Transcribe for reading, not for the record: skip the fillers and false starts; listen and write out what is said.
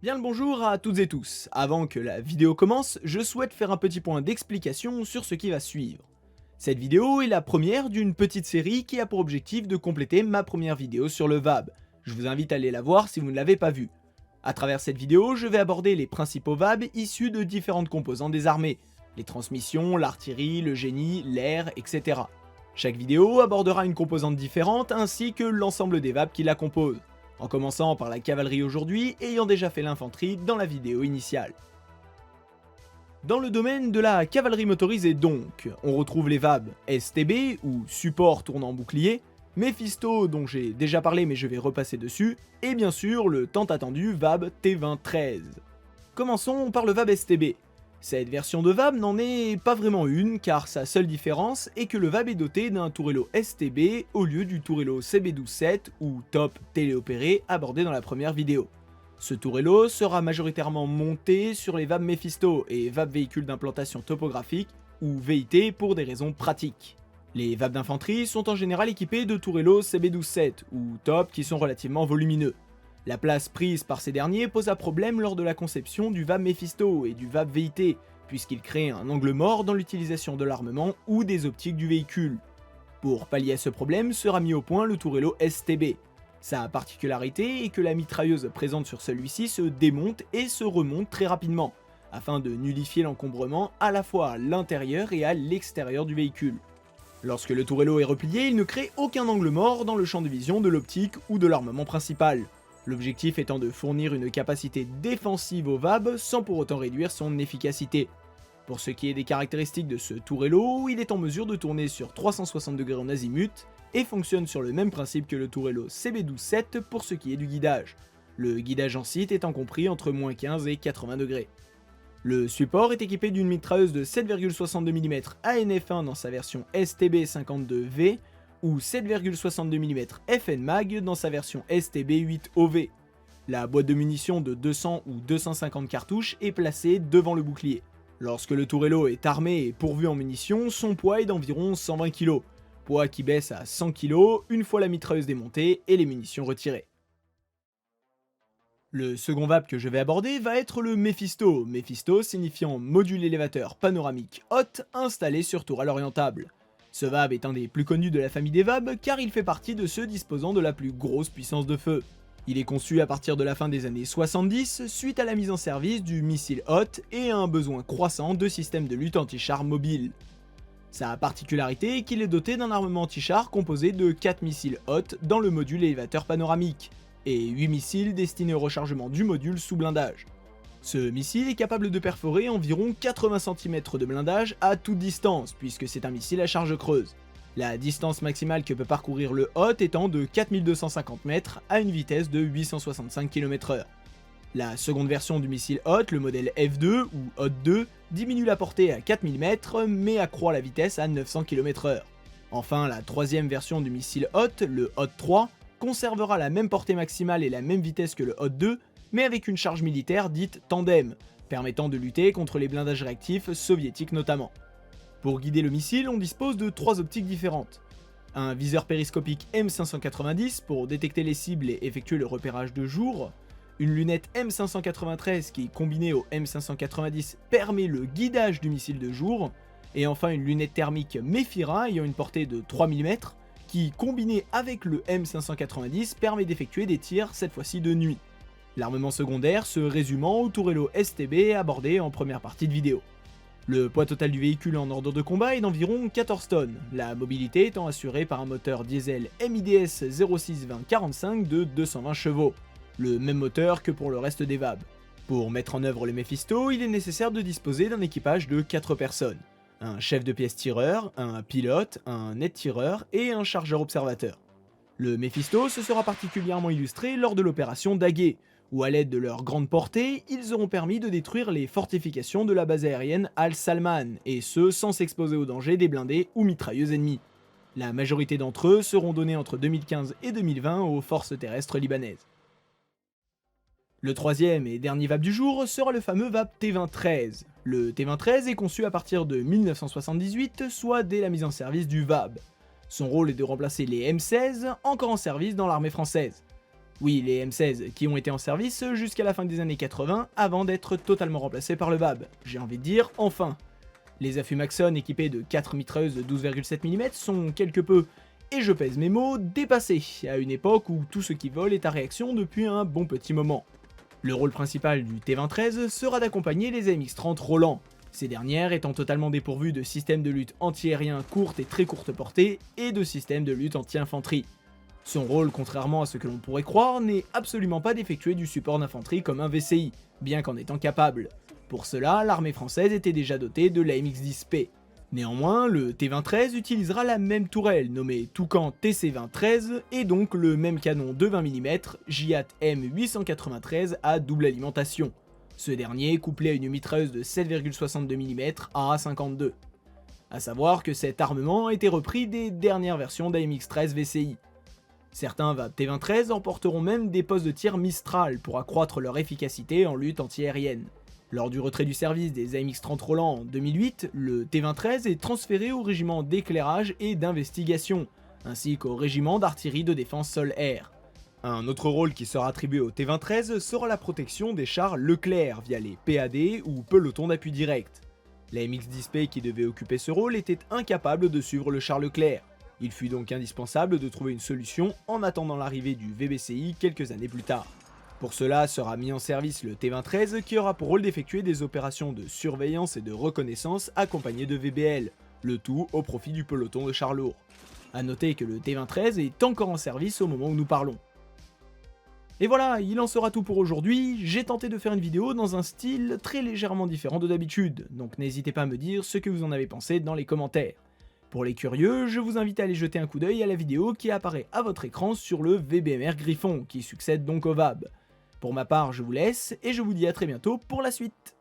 Bien le bonjour à toutes et tous. Avant que la vidéo commence, je souhaite faire un petit point d'explication sur ce qui va suivre. Cette vidéo est la première d'une petite série qui a pour objectif de compléter ma première vidéo sur le VAB. Je vous invite à aller la voir si vous ne l'avez pas vue. À travers cette vidéo, je vais aborder les principaux VAB issus de différentes composantes des armées, les transmissions, l'artillerie, le génie, l'air, etc. Chaque vidéo abordera une composante différente ainsi que l'ensemble des VAB qui la composent, en commençant par la cavalerie aujourd'hui, ayant déjà fait l'infanterie dans la vidéo initiale. Dans le domaine de la cavalerie motorisée donc, on retrouve les VAB STB, ou support tournant bouclier, Mephisto dont j'ai déjà parlé mais je vais repasser dessus, et bien sûr le tant attendu VAB T2013. Commençons par le VAB STB. Cette version de VAB n'en est pas vraiment une, car sa seule différence est que le VAB est doté d'un tourello STB au lieu du tourello CB12-7 ou top téléopéré abordé dans la première vidéo. Ce tourello sera majoritairement monté sur les VAB Mephisto et VAB véhicules d'implantation topographique, ou VIT pour des raisons pratiques. Les VAB d'infanterie sont en général équipés de tourello CB12-7 ou top qui sont relativement volumineux. La place prise par ces derniers posa problème lors de la conception du VAB Mephisto et du VAB VIT, puisqu'il crée un angle mort dans l'utilisation de l'armement ou des optiques du véhicule. Pour pallier à ce problème sera mis au point le tourello STB. Sa particularité est que la mitrailleuse présente sur celui-ci se démonte et se remonte très rapidement, afin de nullifier l'encombrement à la fois à l'intérieur et à l'extérieur du véhicule. Lorsque le tourello est replié, il ne crée aucun angle mort dans le champ de vision de l'optique ou de l'armement principal. L'objectif étant de fournir une capacité défensive au VAB sans pour autant réduire son efficacité. Pour ce qui est des caractéristiques de ce tourello, il est en mesure de tourner sur 360 degrés en azimut et fonctionne sur le même principe que le tourello CB12-7 pour ce qui est du guidage. Le guidage en site étant compris entre -15 et 80 degrés. Le support est équipé d'une mitrailleuse de 7,62 mm ANF1 dans sa version STB52V ou 7,62 mm FN Mag dans sa version STB8OV. La boîte de munitions de 200 ou 250 cartouches est placée devant le bouclier. Lorsque le tourello est armé et pourvu en munitions, son poids est d'environ 120 kg, poids qui baisse à 100 kg une fois la mitrailleuse démontée et les munitions retirées. Le second VAB que je vais aborder va être le Mephisto, Mephisto signifiant module élévateur panoramique haute installé sur tourelle orientable. Ce VAB est un des plus connus de la famille des VAB car il fait partie de ceux disposant de la plus grosse puissance de feu. Il est conçu à partir de la fin des années 70 suite à la mise en service du missile Hot et à un besoin croissant de systèmes de lutte anti-char mobile. Sa particularité est qu'il est doté d'un armement anti-char composé de 4 missiles Hot dans le module élévateur panoramique, et 8 missiles destinés au rechargement du module sous blindage. Ce missile est capable de perforer environ 80 cm de blindage à toute distance, puisque c'est un missile à charge creuse. La distance maximale que peut parcourir le Hot étant de 4250 mètres à une vitesse de 865 km/h. La seconde version du missile Hot, le modèle F2 ou Hot 2, diminue la portée à 4000 mètres mais accroît la vitesse à 900 km/h. Enfin, la troisième version du missile Hot, le Hot 3, conservera la même portée maximale et la même vitesse que le Hot 2, mais avec une charge militaire dite tandem, permettant de lutter contre les blindages réactifs soviétiques notamment. Pour guider le missile, on dispose de 3 optiques différentes. Un viseur périscopique M590 pour détecter les cibles et effectuer le repérage de jour, une lunette M593 qui, combinée au M590, permet le guidage du missile de jour, et enfin une lunette thermique Mephira ayant une portée de 3 mm, qui, combinée avec le M590, permet d'effectuer des tirs cette fois-ci de nuit. L'armement secondaire se résumant au tourello STB abordé en première partie de vidéo. Le poids total du véhicule en ordre de combat est d'environ 14 tonnes, la mobilité étant assurée par un moteur diesel MIDS 062045 de 220 chevaux, le même moteur que pour le reste des VAB. Pour mettre en œuvre le Mephisto, il est nécessaire de disposer d'un équipage de 4 personnes. Un chef de pièce tireur, un pilote, un aide-tireur et un chargeur observateur. Le Mephisto se sera particulièrement illustré lors de l'opération Daguet, où à l'aide de leur grande portée, ils auront permis de détruire les fortifications de la base aérienne Al-Salman, et ce sans s'exposer au danger des blindés ou mitrailleuses ennemies. La majorité d'entre eux seront donnés entre 2015 et 2020 aux forces terrestres libanaises. Le troisième et dernier VAB du jour sera le fameux VAB T2013. Le T2013 est conçu à partir de 1978, soit dès la mise en service du VAB. Son rôle est de remplacer les M16, encore en service dans l'armée française. Oui, les M16 qui ont été en service jusqu'à la fin des années 80 avant d'être totalement remplacés par le VAB. J'ai envie de dire enfin. Les affûts Maxon équipés de 4 mitrailleuses de 12,7 mm sont quelque peu, et je pèse mes mots, dépassés, à une époque où tout ce qui vole est à réaction depuis un bon petit moment. Le rôle principal du T-2013 sera d'accompagner les AMX-30 Roland, ces dernières étant totalement dépourvues de systèmes de lutte anti-aérien courte et très courte portée et de systèmes de lutte anti-infanterie. Son rôle, contrairement à ce que l'on pourrait croire, n'est absolument pas d'effectuer du support d'infanterie comme un VCI, bien qu'en étant capable. Pour cela, l'armée française était déjà dotée de l'AMX-10P. Néanmoins, le T-2013 utilisera la même tourelle, nommée Toucan TC-2013, et donc le même canon de 20 mm JAT M893 à double alimentation. Ce dernier couplé à une mitrailleuse de 7,62 mm AA-52. A savoir que cet armement a été repris des dernières versions d'AMX-13 VCI. Certains VAB T-2013 emporteront même des postes de tir Mistral pour accroître leur efficacité en lutte antiaérienne. Lors du retrait du service des AMX-30 Roland en 2008, le T-2013 est transféré au régiment d'éclairage et d'investigation, ainsi qu'au régiment d'artillerie de défense sol-air. Un autre rôle qui sera attribué au T-2013 sera la protection des chars Leclerc via les PAD ou pelotons d'appui direct. La MX-10P qui devait occuper ce rôle était incapable de suivre le char Leclerc. Il fut donc indispensable de trouver une solution en attendant l'arrivée du VBCI quelques années plus tard. Pour cela sera mis en service le T-2013 qui aura pour rôle d'effectuer des opérations de surveillance et de reconnaissance accompagnées de VBL, le tout au profit du peloton de chars lourds. A noter que le T-2013 est encore en service au moment où nous parlons. Et voilà, il en sera tout pour aujourd'hui. J'ai tenté de faire une vidéo dans un style très légèrement différent de d'habitude, donc n'hésitez pas à me dire ce que vous en avez pensé dans les commentaires. Pour les curieux, je vous invite à aller jeter un coup d'œil à la vidéo qui apparaît à votre écran sur le VBMR Griffon, qui succède donc au VAB. Pour ma part, je vous laisse, et je vous dis à très bientôt pour la suite.